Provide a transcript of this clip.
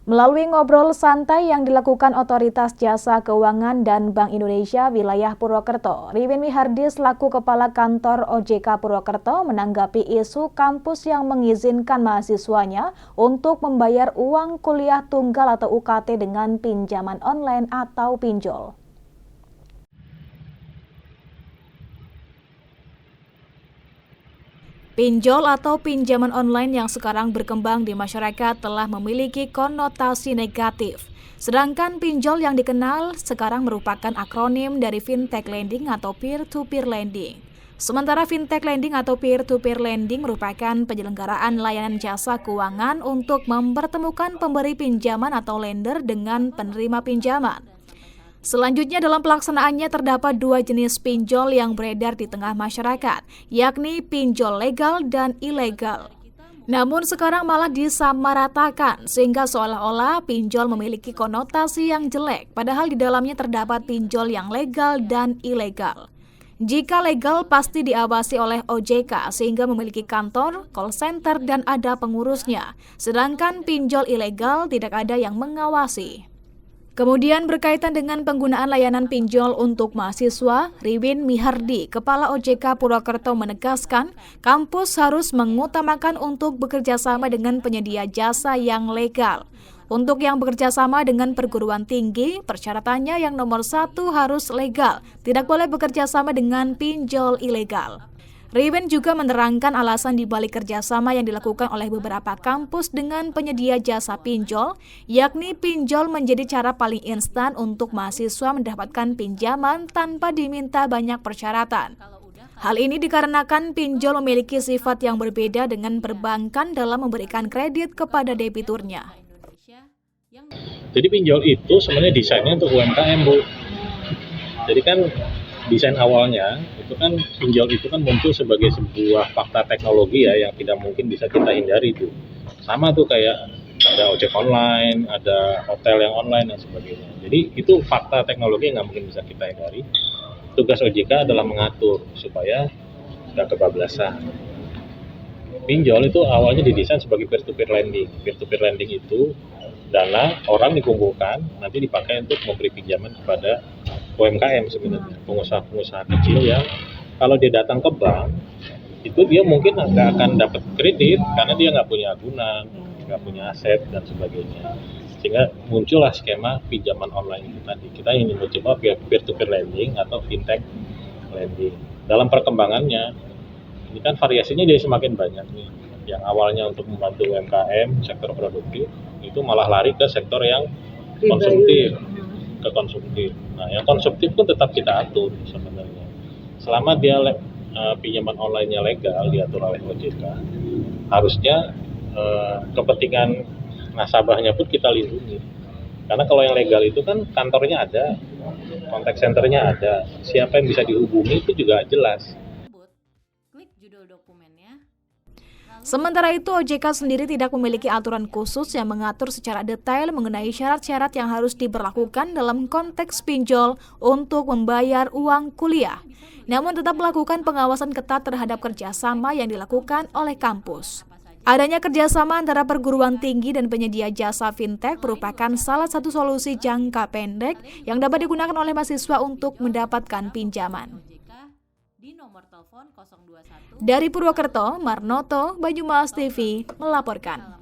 Melalui ngobrol santai yang dilakukan Otoritas Jasa Keuangan dan Bank Indonesia wilayah Purwokerto, Riwin Mihardi selaku Kepala Kantor OJK Purwokerto menanggapi isu kampus yang mengizinkan mahasiswanya untuk membayar uang kuliah tunggal atau UKT dengan pinjaman online atau pinjol. Pinjol atau pinjaman online yang sekarang berkembang di masyarakat telah memiliki konotasi negatif. Sedangkan pinjol yang dikenal sekarang merupakan akronim dari fintech lending atau peer-to-peer lending. Sementara fintech lending atau peer-to-peer lending merupakan penyelenggaraan layanan jasa keuangan untuk mempertemukan pemberi pinjaman atau lender dengan penerima pinjaman. Selanjutnya dalam pelaksanaannya terdapat dua jenis pinjol yang beredar di tengah masyarakat, yakni pinjol legal dan ilegal. Namun sekarang malah disamaratakan sehingga seolah-olah pinjol memiliki konotasi yang jelek, padahal di dalamnya terdapat pinjol yang legal dan ilegal. Jika legal pasti diawasi oleh OJK sehingga memiliki kantor, call center, dan ada pengurusnya, sedangkan pinjol ilegal tidak ada yang mengawasi. Kemudian berkaitan dengan penggunaan layanan pinjol untuk mahasiswa, Riwin Mihardi, Kepala OJK Purwokerto menegaskan, kampus harus mengutamakan untuk bekerja sama dengan penyedia jasa yang legal. Untuk yang bekerja sama dengan perguruan tinggi, persyaratannya yang nomor 1 harus legal, tidak boleh bekerja sama dengan pinjol ilegal. Riwin juga menerangkan alasan dibalik kerjasama yang dilakukan oleh beberapa kampus dengan penyedia jasa pinjol, yakni pinjol menjadi cara paling instan untuk mahasiswa mendapatkan pinjaman tanpa diminta banyak persyaratan. Hal ini dikarenakan pinjol memiliki sifat yang berbeda dengan perbankan dalam memberikan kredit kepada debiturnya. Jadi pinjol itu sebenarnya desainnya untuk UMKM, Bu. Jadi kan desain awalnya itu kan pinjol itu kan muncul sebagai sebuah fakta teknologi ya yang tidak mungkin bisa kita hindari itu. Sama tuh kayak ada ojek online, ada hotel yang online dan sebagainya. Jadi itu fakta teknologi yang nggak mungkin bisa kita hindari. Tugas OJK adalah mengatur supaya nggak kebablasan. Pinjol itu awalnya didesain sebagai peer-to-peer lending. Peer-to-peer lending itu dana orang dikumpulkan nanti dipakai untuk memberi pinjaman kepada UMKM sebenarnya, pengusaha-pengusaha kecil yang kalau dia datang ke bank itu dia mungkin nggak akan dapat kredit karena dia nggak punya agunan, nggak punya aset dan sebagainya, sehingga muncullah skema pinjaman online itu tadi. Kita ingin mencoba peer-to-peer lending atau fintech lending. Dalam perkembangannya ini kan variasinya dia semakin banyak nih. Yang awalnya untuk membantu UMKM sektor produktif itu malah lari ke sektor yang konsumtif, ke konsumtif. Nah, yang konsumtif pun tetap kita atur sebenarnya. Selama dia pinjaman online-nya legal diatur oleh OJK, harusnya kepentingan nasabahnya pun kita lindungi. Karena kalau yang legal itu kan kantornya ada, kontak centernya ada, siapa yang bisa dihubungi itu juga jelas. Klik judul dokumennya. Sementara itu, OJK sendiri tidak memiliki aturan khusus yang mengatur secara detail mengenai syarat-syarat yang harus diberlakukan dalam konteks pinjol untuk membayar uang kuliah. Namun tetap melakukan pengawasan ketat terhadap kerjasama yang dilakukan oleh kampus. Adanya kerjasama antara perguruan tinggi dan penyedia jasa fintech merupakan salah satu solusi jangka pendek yang dapat digunakan oleh mahasiswa untuk mendapatkan pinjaman. Dari Purwokerto, Marnoto, Banyumas TV melaporkan.